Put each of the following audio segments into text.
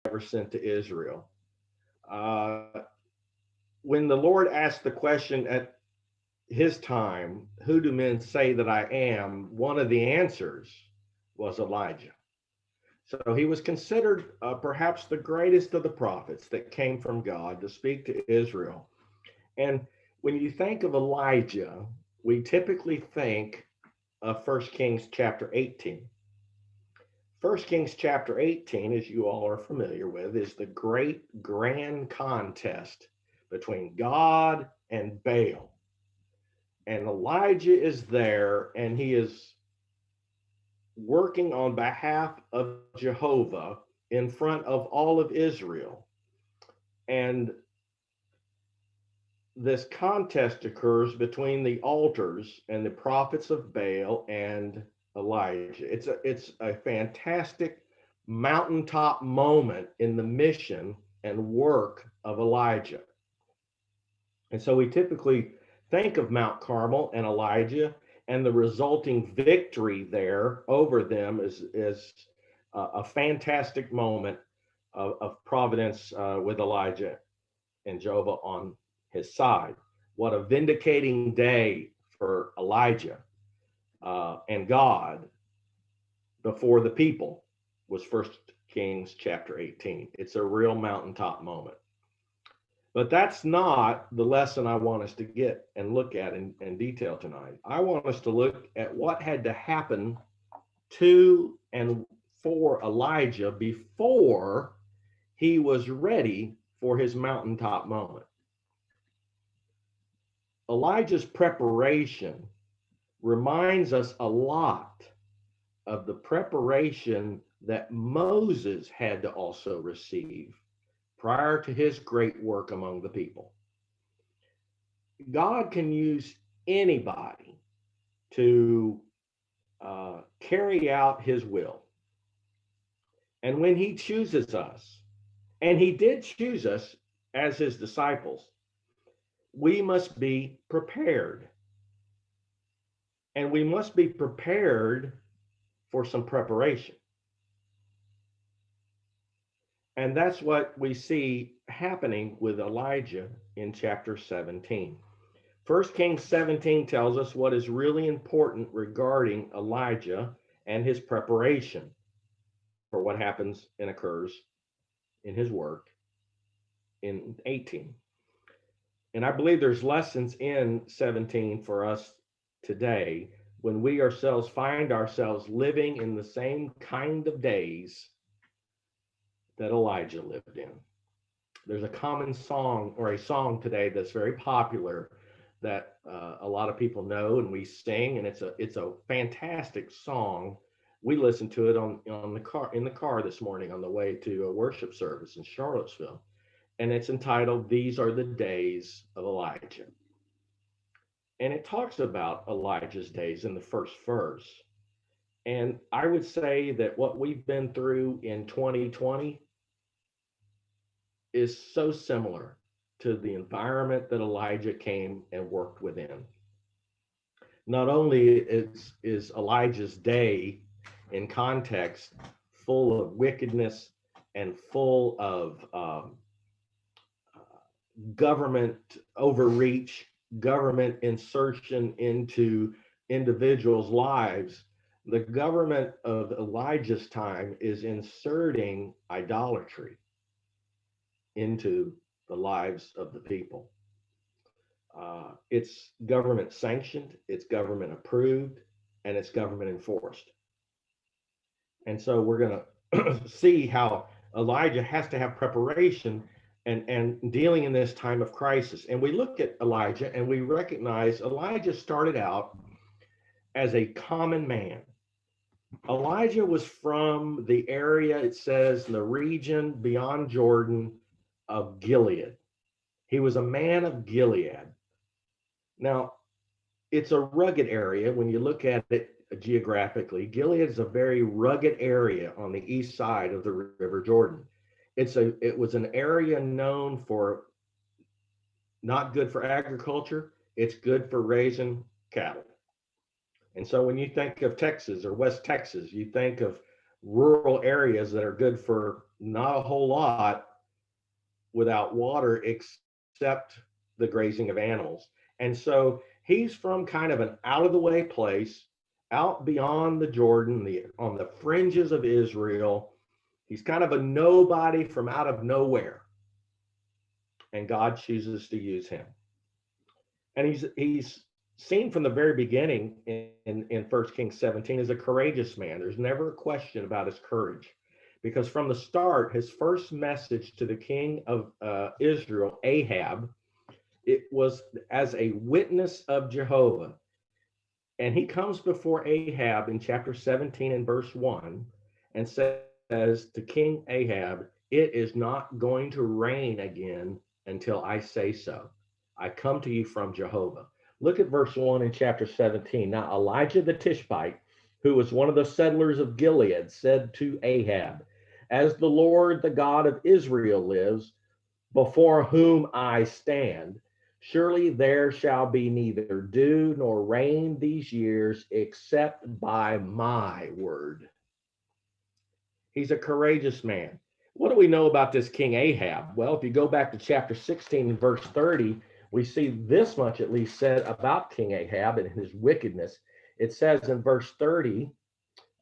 ever sent to Israel. Uh, when the Lord asked the question at his time, who do men say that I am? One of the answers was Elijah. So he was considered perhaps the greatest of the prophets that came from God to speak to Israel. And when you think of Elijah, we typically think of 1 Kings chapter 18. 1 Kings chapter 18, as you all are familiar with, is the great grand contest between God and Baal. And Elijah is there, and he is working on behalf of Jehovah in front of all of Israel. And this contest occurs between the altars and the prophets of Baal and Elijah. It's a fantastic mountaintop moment in the mission and work of Elijah. And so we typically think of Mount Carmel and Elijah and the resulting victory there over them is a fantastic moment of providence with Elijah and Jehovah on his side. What a vindicating day for Elijah and God before the people was First Kings chapter 18. It's a real mountaintop moment. But that's not the lesson I want us to get and look at in detail tonight. I want us to look at what had to happen to and for Elijah before he was ready for his mountaintop moment. Elijah's preparation reminds us a lot of the preparation that Moses had to also receive prior to his great work among the people. God can use anybody to carry out his will. And when he chooses us, and he did choose us as his disciples, we must be prepared. And we must be prepared for some preparation. And that's what we see happening with Elijah in chapter 17. 1 Kings 17 tells us what is really important regarding Elijah and his preparation for what happens and occurs in his work in 18. And I believe there's lessons in 17 for us today when we ourselves find ourselves living in the same kind of days that Elijah lived in. There's a common song or a song today that's very popular that a lot of people know and we sing, and it's a fantastic song. We listened to it on the car this morning on the way to a worship service in Charlottesville, and it's entitled "These Are the Days of Elijah." And it talks about Elijah's days in the first verse. And I would say that what we've been through in 2020 is so similar to the environment that Elijah came and worked within. Not only is Elijah's day in context full of wickedness and full of government overreach, government insertion into individuals' lives, the government of Elijah's time is inserting idolatry into the lives of the people. It's government sanctioned, it's government approved, and it's government enforced. And so we're going to see how Elijah has to have preparation and dealing in this time of crisis. And we look at Elijah and we recognize Elijah started out as a common man. Elijah was from the area, it says, in the region beyond Jordan of Gilead. He was a man of Gilead. Now, it's a rugged area when you look at it geographically. Gilead is a very rugged area on the east side of the River Jordan. It was an area known for not good for agriculture. It's good for raising cattle. And so when you think of Texas or West Texas, you think of rural areas that are good for not a whole lot without water except the grazing of animals. And so he's from kind of an out of the way place, out beyond the Jordan, on the fringes of Israel. He's kind of a nobody from out of nowhere. And God chooses to use him. And he's seen from the very beginning in 1 Kings 17 as a courageous man. There's never a question about his courage, because from the start, his first message to the king of Israel, Ahab, it was as a witness of Jehovah. And he comes before Ahab in chapter 17 and verse 1 and says to King Ahab, "It is not going to rain again until I say so. I come to you from Jehovah." Look at verse 1 in chapter 17. Now, Elijah the Tishbite, who was one of the settlers of Gilead, said to Ahab, "As the Lord, the God of Israel, lives, before whom I stand, surely there shall be neither dew nor rain these years except by my word." He's a courageous man. What do we know about this King Ahab? Well, if you go back to chapter 16 and verse 30, we see this much at least said about King Ahab and his wickedness. It says in verse 30,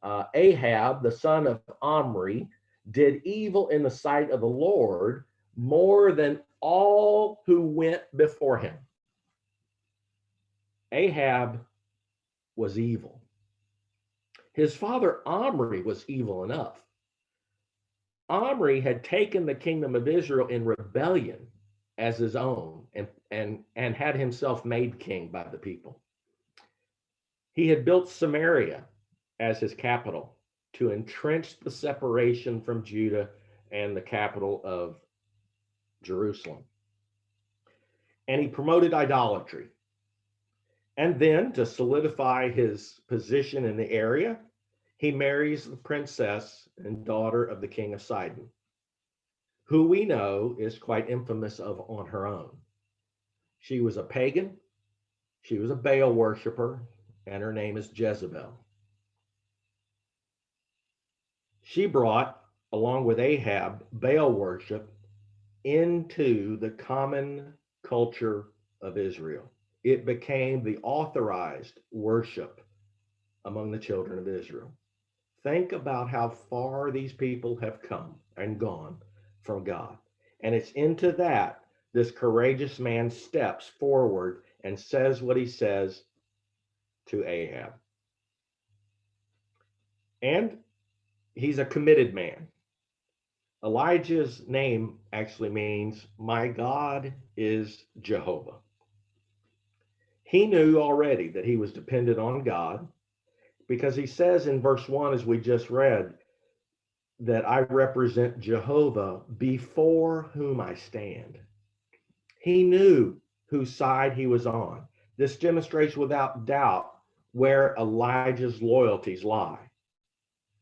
Ahab, the son of Omri, did evil in the sight of the Lord more than all who went before him. Ahab was evil. His father Omri was evil enough. Omri had taken the kingdom of Israel in rebellion as his own and had himself made king by the people. He had built Samaria as his capital to entrench the separation from Judah and the capital of Jerusalem. And he promoted idolatry. And then, to solidify his position in the area, he marries the princess and daughter of the king of Sidon, who we know is quite infamous on her own. She was a pagan, she was a Baal worshiper, and her name is Jezebel. She brought, along with Ahab, Baal worship into the common culture of Israel. It became the authorized worship among the children of Israel. Think about how far these people have come and gone from God. And it's into that this courageous man steps forward and says what he says to Ahab. And he's a committed man. Elijah's name actually means, "My God is Jehovah." He knew already that he was dependent on God, because he says in verse 1, as we just read, that I represent Jehovah before whom I stand. He knew whose side he was on. This demonstrates without doubt where Elijah's loyalties lie.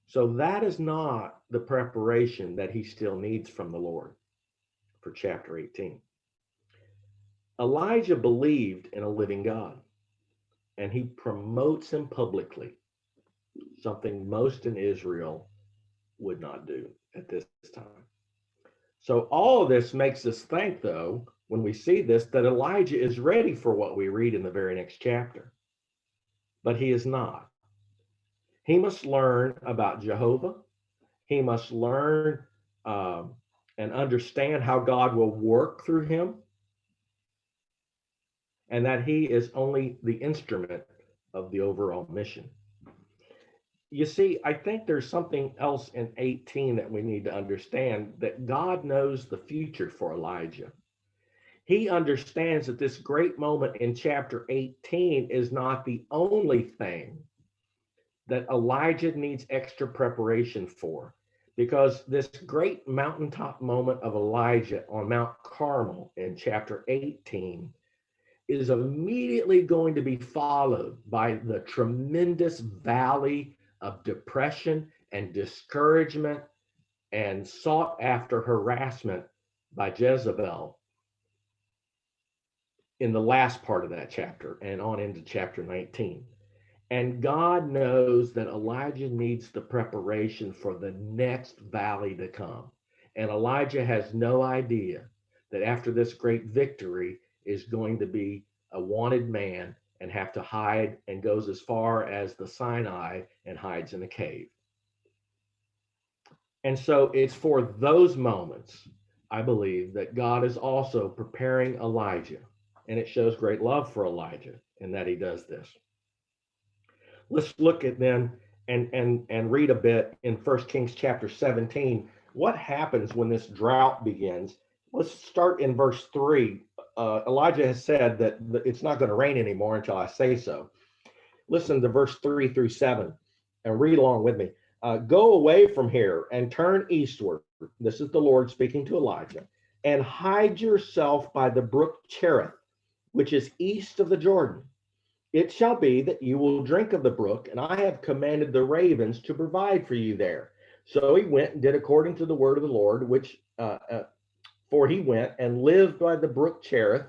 So that is not the preparation that he still needs from the Lord for chapter 18. Elijah believed in a living God, and he promotes him publicly, something most in Israel would not do at this time. So all of this makes us think, though, when we see this, that Elijah is ready for what we read in the very next chapter. But he is not. He must learn about Jehovah. He must learn and understand how God will work through him, and that he is only the instrument of the overall mission. You see, I think there's something else in 18 that we need to understand, that God knows the future for Elijah. He understands that this great moment in chapter 18 is not the only thing that Elijah needs extra preparation for, because this great mountaintop moment of Elijah on Mount Carmel in chapter 18 is immediately going to be followed by the tremendous valley of depression and discouragement and sought after harassment by Jezebel in the last part of that chapter and on into chapter 19. And God knows that Elijah needs the preparation for the next valley to come. And Elijah has no idea that after this great victory is going to be a wanted man and have to hide, and goes as far as the Sinai and hides in a cave. And so it's for those moments, I believe, that God is also preparing Elijah. And it shows great love for Elijah in that he does this. Let's look at then and read a bit in 1 Kings chapter 17. What happens when this drought begins? Let's start in verse 3. Elijah has said that it's not going to rain anymore until I say so. Listen to verse 3 through 7 and read along with me. Go away from here and turn eastward. This is the Lord speaking to Elijah. And hide yourself by the brook Cherith, which is east of the Jordan. It shall be that you will drink of the brook, and I have commanded the ravens to provide for you there. So he went and did according to the word of the Lord, for he went and lived by the brook Cherith,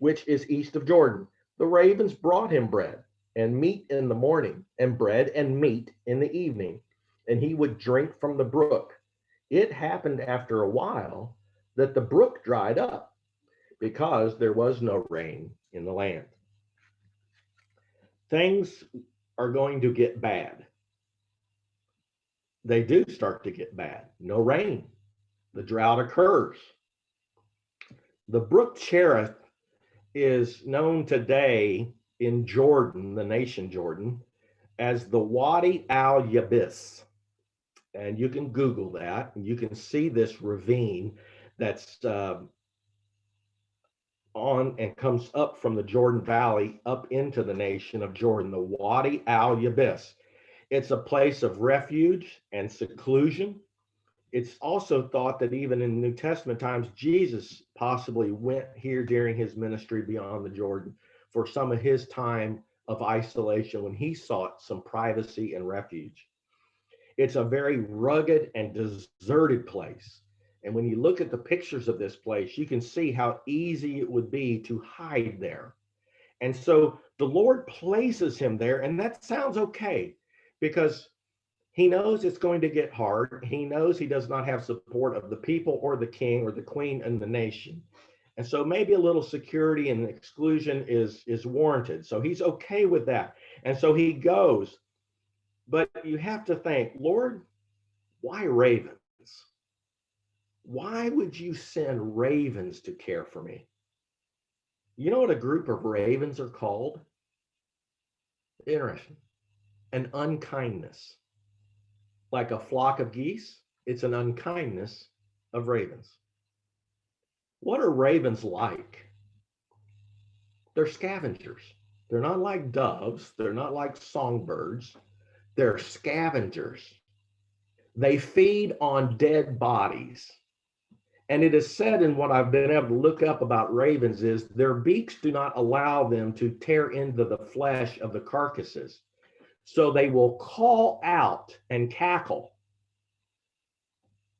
which is east of Jordan. The ravens brought him bread and meat in the morning, and bread and meat in the evening, and he would drink from the brook. It happened after a while that the brook dried up, because there was no rain in the land. Things are going to get bad. They do start to get bad. No rain. The drought occurs. The brook Cherith is known today in Jordan, the nation Jordan, as the Wadi al Yabis. And you can Google that, and you can see this ravine that's on and comes up from the Jordan Valley up into the nation of Jordan, the Wadi al Yabis. It's a place of refuge and seclusion. It's also thought that even in New Testament times, Jesus possibly went here during his ministry beyond the Jordan for some of his time of isolation when he sought some privacy and refuge. It's a very rugged and deserted place. And when you look at the pictures of this place, you can see how easy it would be to hide there. And so the Lord places him there, and that sounds okay because he knows it's going to get hard. He knows he does not have support of the people or the king or the queen and the nation. And so maybe a little security and exclusion is warranted. So he's okay with that. And so he goes. But you have to think, Lord, why ravens? Why would you send ravens to care for me? You know what a group of ravens are called? Interesting. An unkindness. Like a flock of geese, it's an unkindness of ravens. What are ravens like? They're scavengers. They're not like doves. They're not like songbirds. They're scavengers. They feed on dead bodies. And it is said in what I've been able to look up about ravens is their beaks do not allow them to tear into the flesh of the carcasses. So they will call out and cackle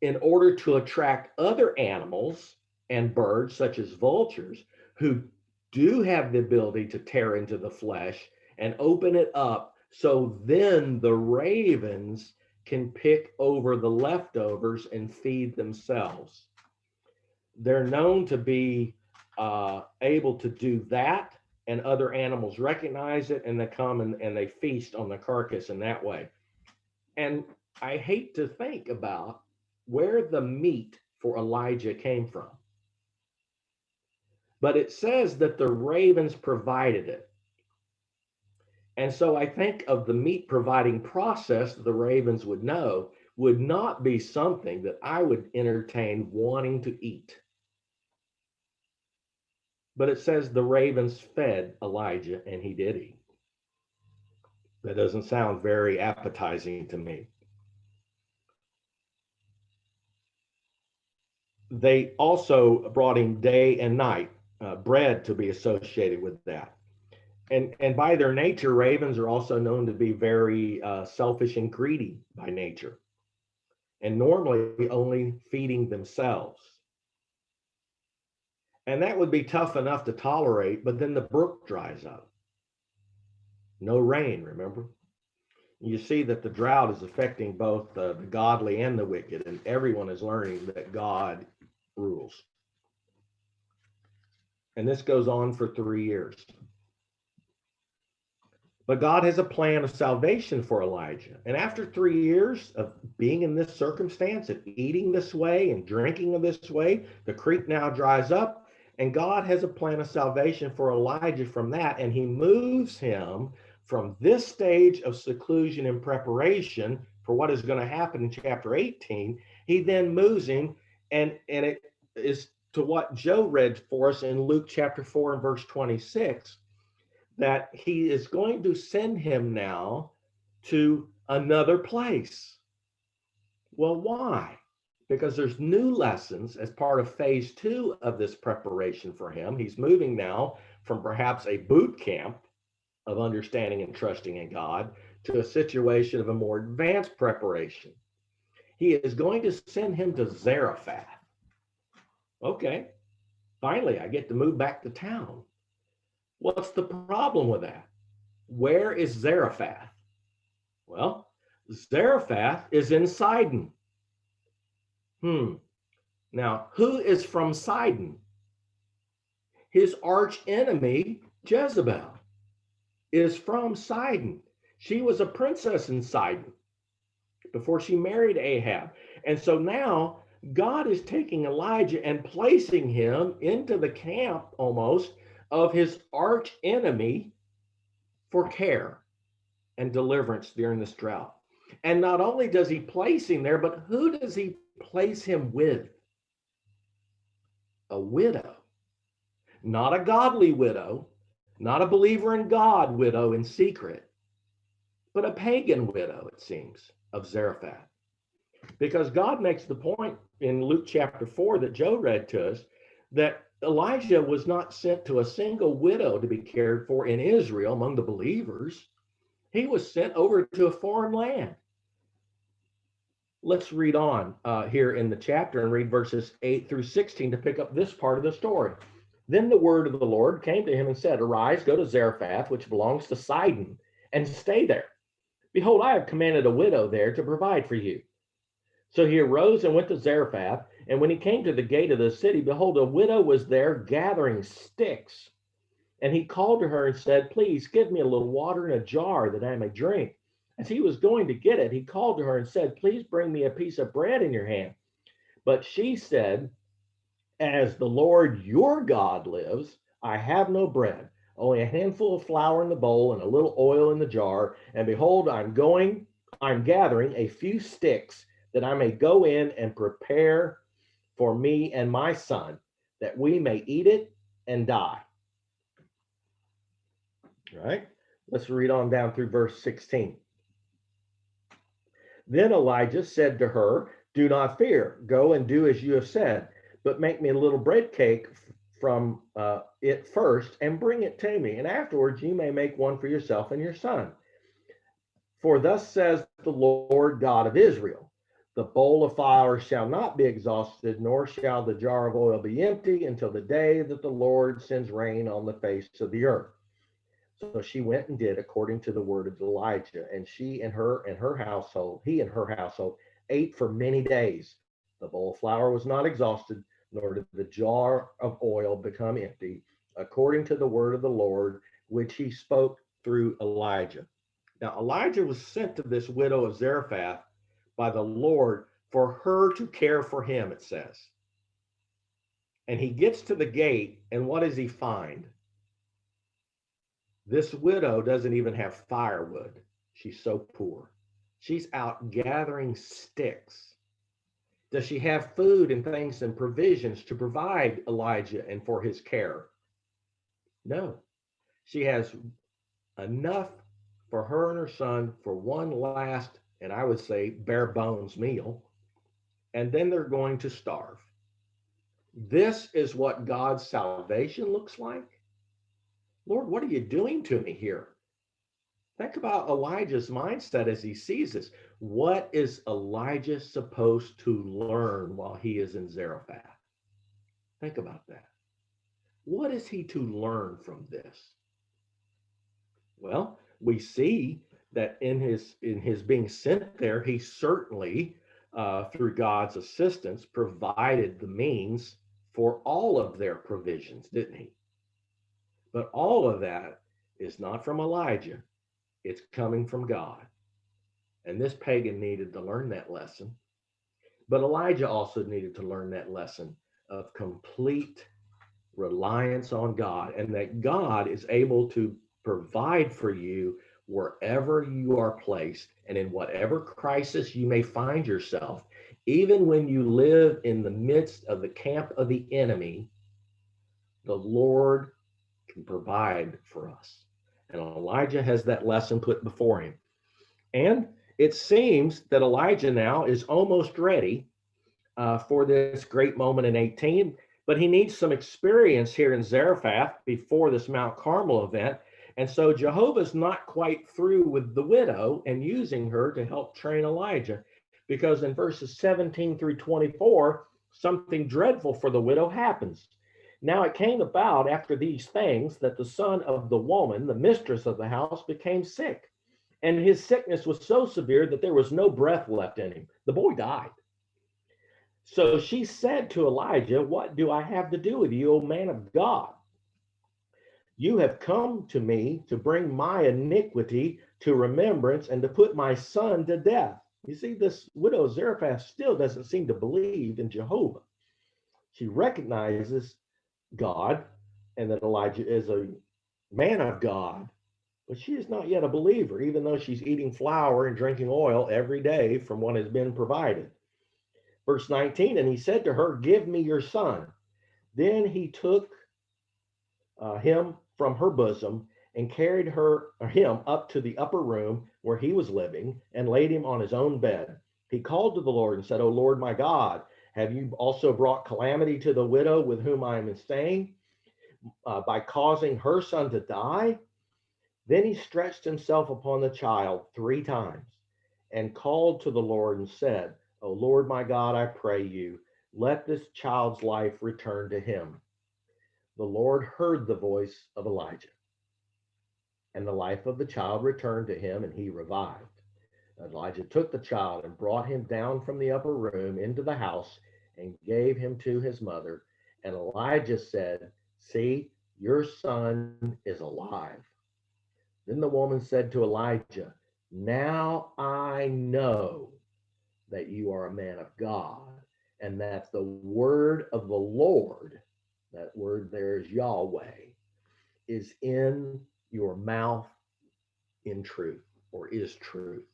in order to attract other animals and birds, such as vultures, who do have the ability to tear into the flesh and open it up. So then the ravens can pick over the leftovers and feed themselves. They're known to be able to do that, and other animals recognize it, and they come and they feast on the carcass in that way. And I hate to think about where the meat for Elijah came from. But it says that the ravens provided it. And so I think of the meat providing process that the ravens would know would not be something that I would entertain wanting to eat. But it says the ravens fed Elijah, and he did eat. That doesn't sound very appetizing to me. They also brought him day and night bread to be associated with that. And by their nature, ravens are also known to be very selfish and greedy by nature, and normally only feeding themselves. And that would be tough enough to tolerate, but then the brook dries up. No rain, remember? You see that the drought is affecting both the godly and the wicked, and everyone is learning that God rules. And this goes on for 3 years. But God has a plan of salvation for Elijah. And after 3 years of being in this circumstance, of eating this way and drinking of this way, the creek now dries up. And God has a plan of salvation for Elijah from that. And he moves him from this stage of seclusion and preparation for what is going to happen in chapter 18. He then moves him, and it is to what Joe read for us in Luke chapter 4 and verse 26. That he is going to send him now to another place. Well, why? Because there's new lessons as part of phase 2 of this preparation for him. He's moving now from perhaps a boot camp of understanding and trusting in God to a situation of a more advanced preparation. He is going to send him to Zarephath. Okay, finally, I get to move back to town. What's the problem with that? Where is Zarephath? Well, Zarephath is in Sidon. Now, who is from Sidon? His arch enemy, Jezebel, is from Sidon. She was a princess in Sidon before she married Ahab. And so now God is taking Elijah and placing him into the camp almost of his arch enemy for care and deliverance during this drought. And not only does he place him there, but who does he place him with? A widow. Not a godly widow, not a believer in God widow in secret, but a pagan widow, it seems, of Zarephath. Because God makes the point in Luke chapter 4 that Joe read to us that Elijah was not sent to a single widow to be cared for in Israel among the believers. He was sent over to a foreign land. Let's read on here in the chapter and read verses 8 through 16 to pick up this part of the story. Then the word of the Lord came to him and said, "Arise, go to Zarephath, which belongs to Sidon, and stay there. Behold, I have commanded a widow there to provide for you." So he arose and went to Zarephath, and when he came to the gate of the city, behold, a widow was there gathering sticks. And he called to her and said, "Please give me a little water in a jar that I may drink." As he was going to get it, he called to her and said, "Please bring me a piece of bread in your hand." But she said, "As the Lord your God lives, I have no bread, only a handful of flour in the bowl and a little oil in the jar. And behold, I'm gathering a few sticks that I may go in and prepare for me and my son, that we may eat it and die." All right, let's read on down through verse 16. Then Elijah said to her, "Do not fear. Go and do as you have said, but make me a little bread cake from it first and bring it to me. And afterwards you may make one for yourself and your son. For thus says the Lord God of Israel, the bowl of flour shall not be exhausted, nor shall the jar of oil be empty until the day that the Lord sends rain on the face of the earth." So she went and did according to the word of Elijah, and he and her household ate for many days. The bowl of flour was not exhausted, nor did the jar of oil become empty, according to the word of the Lord, which he spoke through Elijah. Now, Elijah was sent to this widow of Zarephath by the Lord for her to care for him, it says. And he gets to the gate, and what does he find? This widow doesn't even have firewood. She's so poor. She's out gathering sticks. Does she have food and things and provisions to provide Elijah and for his care? No. She has enough for her and her son for one last, and I would say bare bones meal, and then they're going to starve. This is what God's salvation looks like. Lord, what are you doing to me here? Think about Elijah's mindset as he sees this. What is Elijah supposed to learn while he is in Zarephath? Think about that. What is he to learn from this? Well, we see that in his being sent there, he certainly, through God's assistance, provided the means for all of their provisions, didn't he? But all of that is not from Elijah. It's coming from God. And this pagan needed to learn that lesson. But Elijah also needed to learn that lesson of complete reliance on God, and that God is able to provide for you wherever you are placed and in whatever crisis you may find yourself. Even when you live in the midst of the camp of the enemy, the Lord can provide for us. And Elijah has that lesson put before him. And it seems that Elijah now is almost ready for this great moment in 18, but he needs some experience here in Zarephath before this Mount Carmel event. And so Jehovah's not quite through with the widow and using her to help train Elijah, because in verses 17 through 24, something dreadful for the widow happens. Now it came about after these things that the son of the woman, the mistress of the house, became sick. And his sickness was so severe that there was no breath left in him. The boy died. So she said to Elijah, "What do I have to do with you, O man of God? You have come to me to bring my iniquity to remembrance and to put my son to death." You see, this widow Zarephath still doesn't seem to believe in Jehovah. She recognizes God and that Elijah is a man of God, but she is not yet a believer, even though she's eating flour and drinking oil every day from what has been provided. Verse 19, and he said to her, "Give me your son." Then he took him from her bosom and carried him up to the upper room where he was living and laid him on his own bed. He called to the Lord and said, "O Lord my God, have you also brought calamity to the widow with whom I am staying by causing her son to die?" Then he stretched himself upon the child 3 times and called to the Lord and said, "O Lord my God, I pray you, let this child's life return to him." The Lord heard the voice of Elijah, and the life of the child returned to him, and he revived. Elijah took the child and brought him down from the upper room into the house and gave him to his mother. And Elijah said, "See, your son is alive." Then the woman said to Elijah, "Now I know that you are a man of God, and that the word of the Lord," that word there is Yahweh, "is in your mouth in truth," or is truth.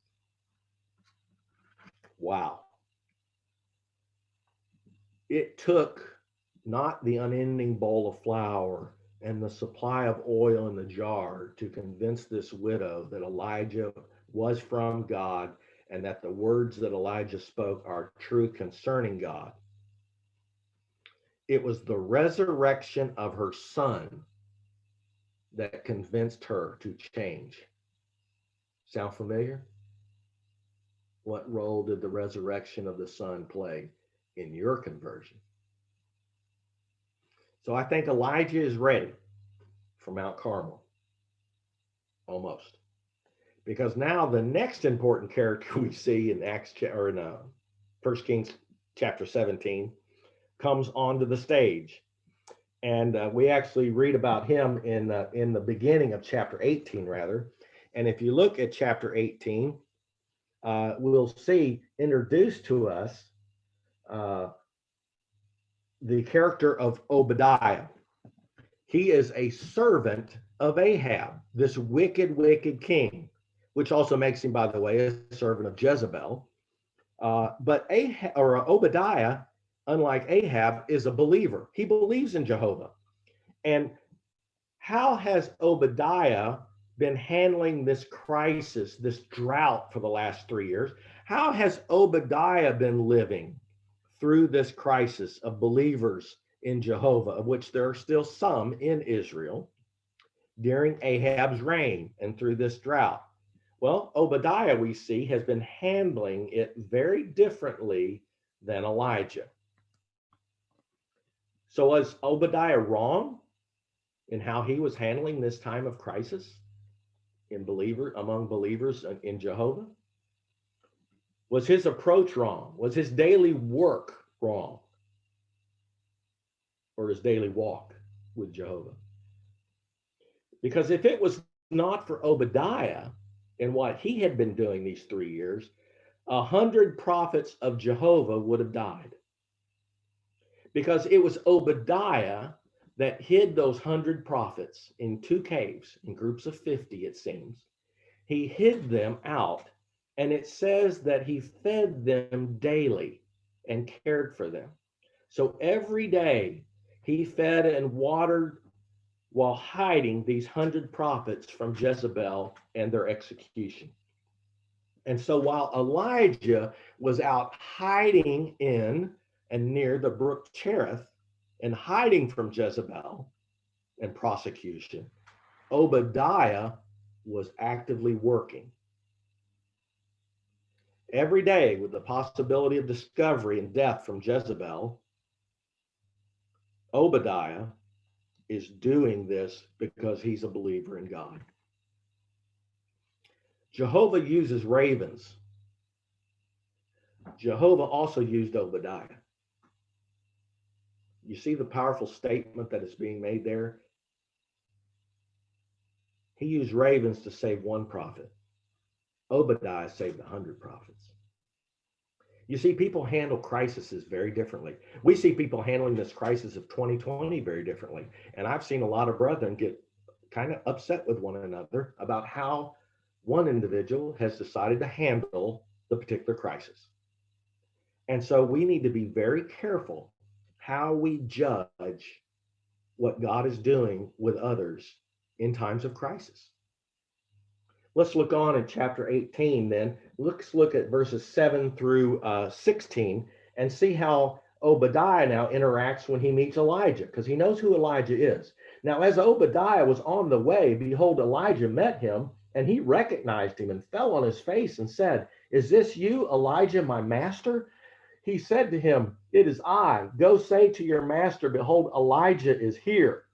Wow. It took not the unending bowl of flour and the supply of oil in the jar to convince this widow that Elijah was from God and that the words that Elijah spoke are true concerning God. It was the resurrection of her son that convinced her to change. Sound familiar? What role did the resurrection of the son play in your conversion? So I think Elijah is ready for Mount Carmel. Almost. Because now the next important character we see in in 1 Kings chapter 17 comes onto the stage. And we actually read about him in the beginning of chapter 18, rather. And if you look at chapter 18, we'll see introduced to us the character of Obadiah. He is a servant of Ahab, this wicked, wicked king, which also makes him, by the way, a servant of Jezebel. But Obadiah, unlike Ahab, is a believer. He believes in Jehovah. And how has Obadiah been handling this crisis, this drought for the last 3 years? How has Obadiah been living through this crisis of believers in Jehovah, of which there are still some in Israel, during Ahab's reign and through this drought? Well, Obadiah, we see, has been handling it very differently than Elijah. So was Obadiah wrong in how he was handling this time of crisis? among believers in Jehovah? Was his approach wrong? Was his daily work wrong? Or his daily walk with Jehovah? Because if it was not for Obadiah and what he had been doing these 3 years, 100 prophets of Jehovah would have died. Because it was Obadiah that hid those 100 prophets in 2 caves, in groups of 50, it seems. He hid them out, and it says that he fed them daily and cared for them. So every day he fed and watered while hiding these 100 prophets from Jezebel and their execution. And so while Elijah was out hiding in and near the brook Cherith and hiding from Jezebel and prosecution, Obadiah was actively working. Every day, with the possibility of discovery and death from Jezebel, Obadiah is doing this because he's a believer in God. Jehovah uses ravens. Jehovah also used Obadiah. You see the powerful statement that is being made there? He used ravens to save 1 prophet. Obadiah saved 100 prophets. You see, people handle crises very differently. We see people handling this crisis of 2020 very differently. And I've seen a lot of brethren get kind of upset with one another about how one individual has decided to handle the particular crisis. And so we need to be very careful how we judge what God is doing with others in times of crisis. Let's look on in chapter 18 then. Let's look at verses 7 through 16 and see how Obadiah now interacts when he meets Elijah, because he knows who Elijah is. Now, as Obadiah was on the way, behold, Elijah met him, and he recognized him and fell on his face and said, "Is this you, Elijah, my master?" He said to him, "It is I. Go say to your master, behold, Elijah is here."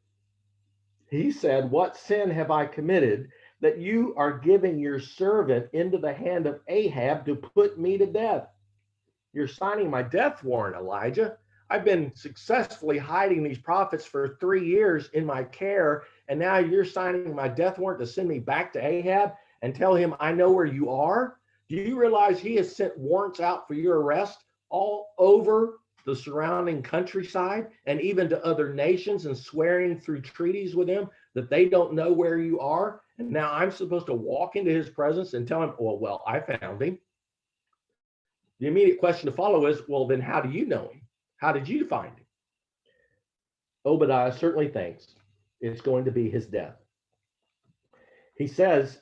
He said, "What sin have I committed that you are giving your servant into the hand of Ahab to put me to death? You're signing my death warrant, Elijah. I've been successfully hiding these prophets for 3 years in my care, and now you're signing my death warrant to send me back to Ahab and tell him I know where you are? Do you realize he has sent warrants out for your arrest all over the surrounding countryside and even to other nations, and swearing through treaties with them that they don't know where you are? And now I'm supposed to walk into his presence and tell him, well, I found him." The immediate question to follow is, well, then how do you know him? How did you find him? Obadiah certainly thinks it's going to be his death. He says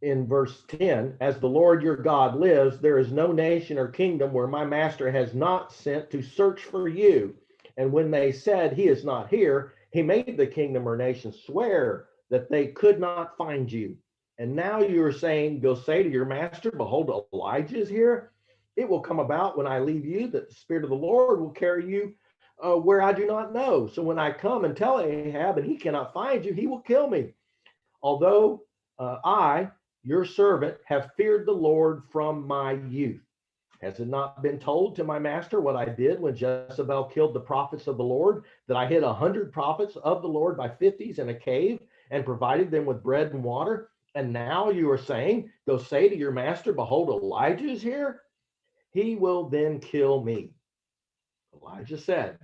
in verse 10, "As the Lord your God lives, there is no nation or kingdom where my master has not sent to search for you. And when they said he is not here, he made the kingdom or nation swear that they could not find you. And now you are saying, go say to your master, behold, Elijah is here. It will come about when I leave you that the Spirit of the Lord will carry you where I do not know. So when I come and tell Ahab and he cannot find you, he will kill me. Although I, your servant, have feared the Lord from my youth. Has it not been told to my master what I did when Jezebel killed the prophets of the Lord, that I hid 100 prophets of the Lord by 50s in a cave and provided them with bread and water? And now you are saying, go say to your master, behold, Elijah is here. He will then kill me." Elijah said,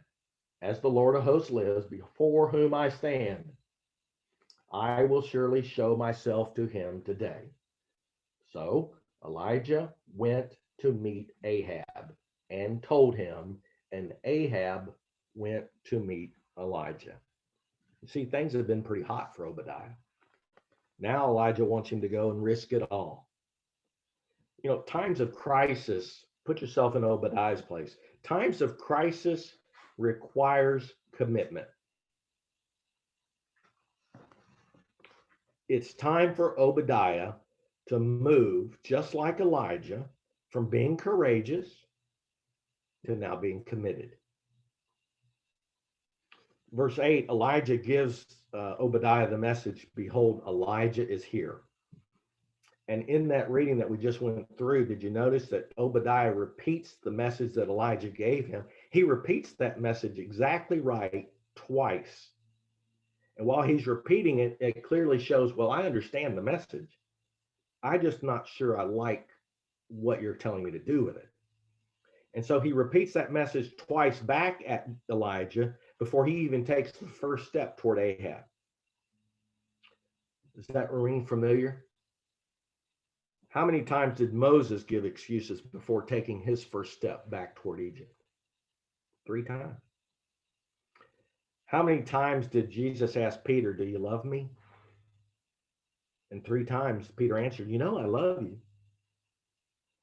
"As the Lord of hosts lives, before whom I stand, I will surely show myself to him today." So Elijah went to meet Ahab and told him, and Ahab went to meet Elijah. You see, things have been pretty hot for Obadiah. Now Elijah wants him to go and risk it all. You know, times of crisis, put yourself in Obadiah's place. Times of crisis requires commitment. It's time for Obadiah to move, just like Elijah, from being courageous to now being committed. Verse 8, Elijah gives Obadiah the message, behold, Elijah is here. And in that reading that we just went through, did you notice that Obadiah repeats the message that Elijah gave him? He repeats that message exactly right twice. And while he's repeating it, it clearly shows, well, I understand the message. I'm just not sure I like what you're telling me to do with it. And so he repeats that message twice back at Elijah before he even takes the first step toward Ahab. Does that ring familiar? How many times did Moses give excuses before taking his first step back toward Egypt? 3 times. How many times did Jesus ask Peter, do you love me? And 3 times Peter answered, you know, I love you.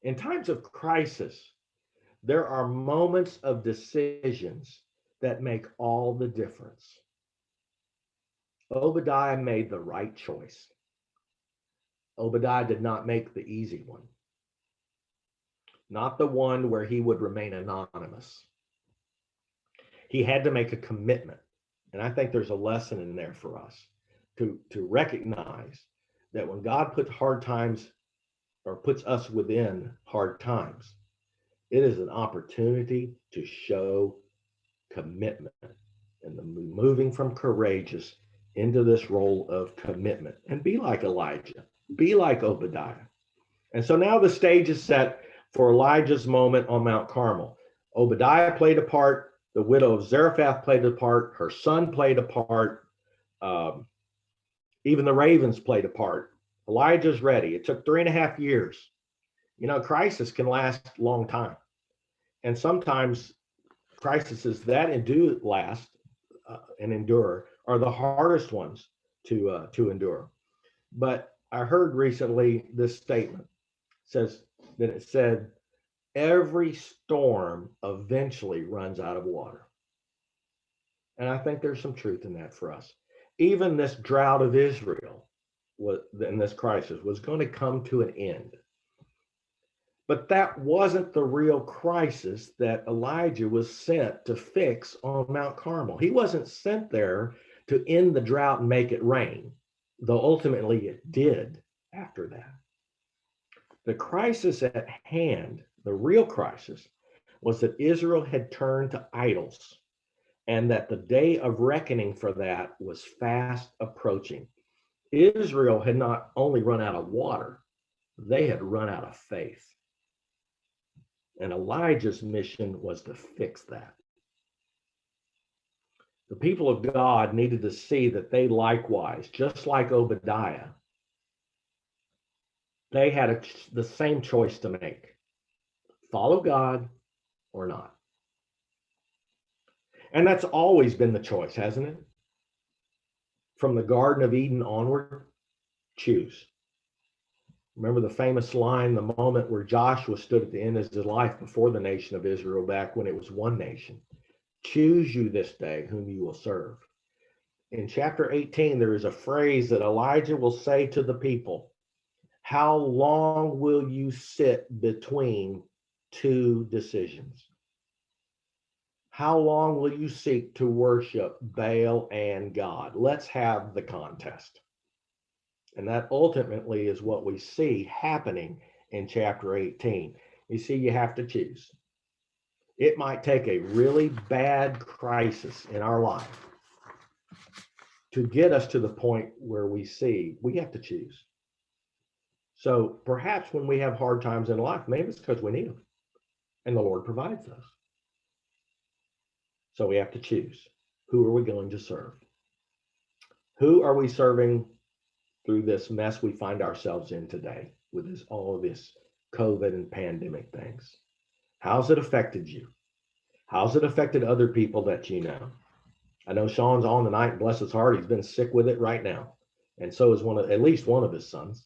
In times of crisis, there are moments of decisions that make all the difference. Obadiah made the right choice. Obadiah did not make the easy one, not the one where he would remain anonymous. He had to make a commitment. And I think there's a lesson in there for us to recognize that when God puts hard times or puts us within hard times, it is an opportunity to show commitment and the moving from courageous into this role of commitment and be like Elijah, be like Obadiah. And so now the stage is set for Elijah's moment on Mount Carmel. Obadiah played a part. The widow of Zarephath played a part. Her son played a part. Even the ravens played a part. Elijah's ready. It took 3.5 years. You know, crisis can last a long time. And sometimes crises that do last and endure are the hardest ones to endure. But I heard recently this statement says that it said, every storm eventually runs out of water. And I think there's some truth in that for us. Even this drought of Israel in this crisis was going to come to an end. But that wasn't the real crisis that Elijah was sent to fix on Mount Carmel. He wasn't sent there to end the drought and make it rain, though ultimately it did after that. The crisis at hand, the real crisis, was that Israel had turned to idols and that the day of reckoning for that was fast approaching. Israel had not only run out of water, they had run out of faith. And Elijah's mission was to fix that. The people of God needed to see that they likewise, just like Obadiah, they had the same choice to make: follow God or not. And that's always been the choice, hasn't it? From the Garden of Eden onward, choose. Remember the famous line, the moment where Joshua stood at the end of his life before the nation of Israel, back when it was one nation. Choose you this day whom you will serve. In chapter 18, there is a phrase that Elijah will say to the people: how long will you sit between two decisions? How long will you seek to worship Baal and God? Let's have the contest. And that ultimately is what we see happening in chapter 18. You see, you have to choose. It might take a really bad crisis in our life to get us to the point where we see we have to choose. So perhaps when we have hard times in life, maybe it's because we need them and the Lord provides us. So we have to choose. Who are we going to serve? Who are we serving through this mess we find ourselves in today with all of this COVID and pandemic things? How's it affected you? How's it affected other people that you know? I know Sean's on tonight, bless his heart, he's been sick with it right now. And so is at least one of his sons.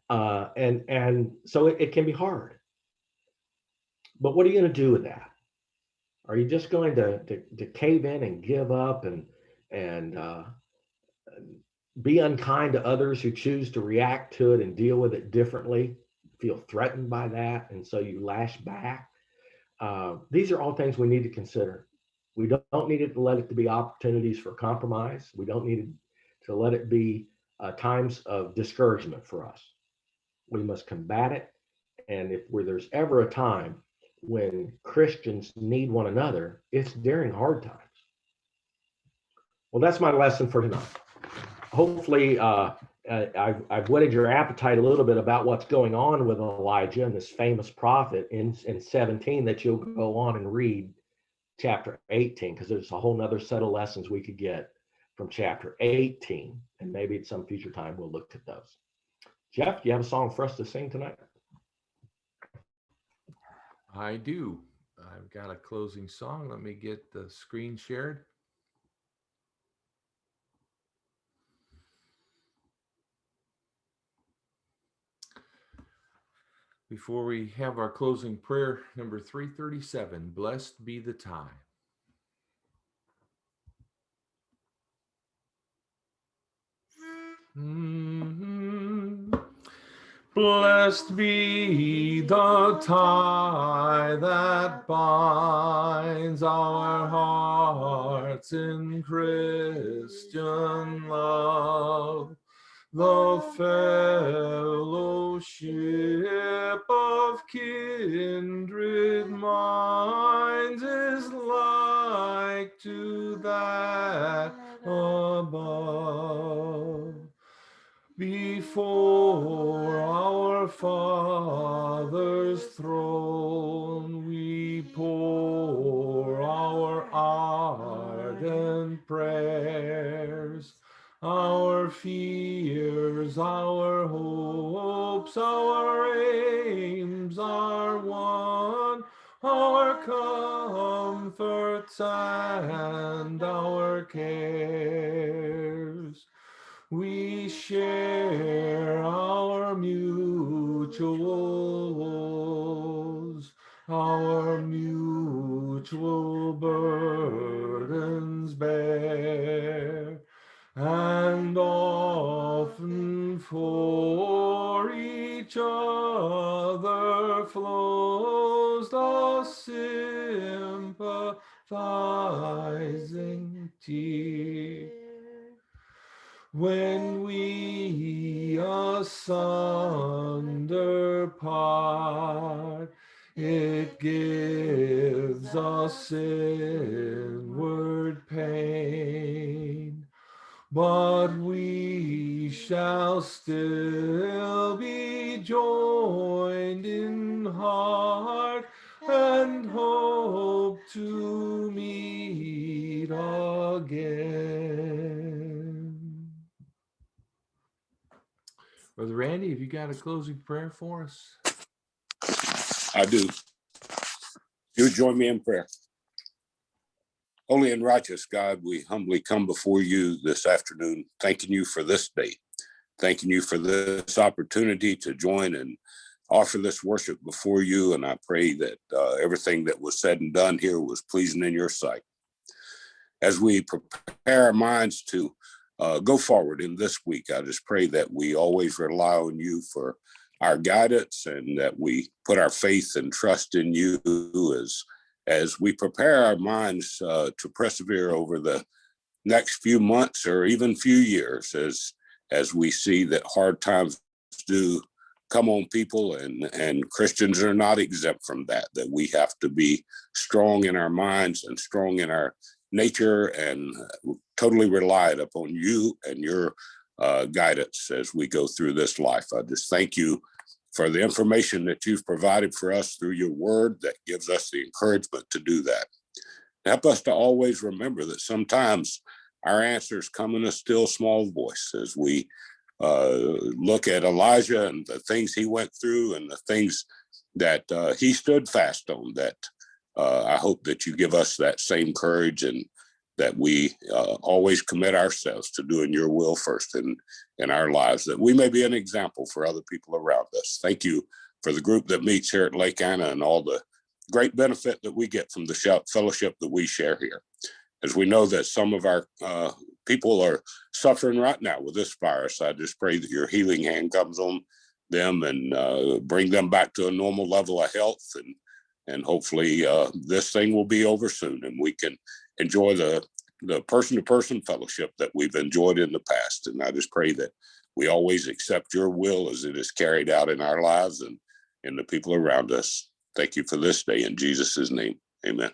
And so it can be hard. But what are you going to do with that? Are you just going to cave in and give up and be unkind to others who choose to react to it and deal with it differently, feel threatened by that, and so you lash back? These are all things we need to consider. We don't need it to let it to be opportunities for compromise. We don't need it to let it be times of discouragement for us. We must combat it. And if there's ever a time when Christians need one another, it's during hard times. Well, that's my lesson for tonight. Hopefully, I've whetted your appetite a little bit about what's going on with Elijah and this famous prophet in 17, that you'll go on and read chapter 18, because there's a whole nother set of lessons we could get from chapter 18. And maybe at some future time, we'll look at those. Jeff, do you have a song for us to sing tonight? I do. I've got a closing song. Let me get the screen shared. Before we have our closing prayer, number 337, Blessed Be the Time. Blessed be the tie that binds our hearts in Christian love, the fellowship of kindred minds is like to that above. Before our Father's throne we pour our ardent prayers, our fears, our hopes, our aims are one, our comforts and our cares. We share our mutual woes, our mutual burdens bear, and often for each other flows the sympathizing tear. When we asunder part, it gives us inward pain, but we shall still be joined in heart and hope to meet again. Brother Randy, have you got a closing prayer for us? I do. You join me in prayer. Holy and righteous God, we humbly come before you this afternoon, thanking you for this day, thanking you for this opportunity to join and offer this worship before you. And I pray that everything that was said and done here was pleasing in your sight. As we prepare our minds to go forward in this week, I just pray that we always rely on you for our guidance and that we put our faith and trust in you as we prepare our minds to persevere over the next few months or even few years, as we see that hard times do come on people, and Christians are not exempt from that we have to be strong in our minds and strong in our nature and totally relied upon you and your guidance as we go through this life. I just thank you for the information that you've provided for us through your word that gives us the encouragement to do that. Help us to always remember that sometimes our answers come in a still small voice as we look at Elijah and the things he went through and the things that he stood fast on, that I hope that you give us that same courage and that we always commit ourselves to doing your will first in our lives, that we may be an example for other people around us. Thank you for the group that meets here at Lake Anna and all the great benefit that we get from the fellowship that we share here. As we know that some of our people are suffering right now with this virus, I just pray that your healing hand comes on them and bring them back to a normal level of health And hopefully this thing will be over soon and we can enjoy the person-to-person fellowship that we've enjoyed in the past. And I just pray that we always accept your will as it is carried out in our lives and in the people around us. Thank you for this day in Jesus' name. Amen.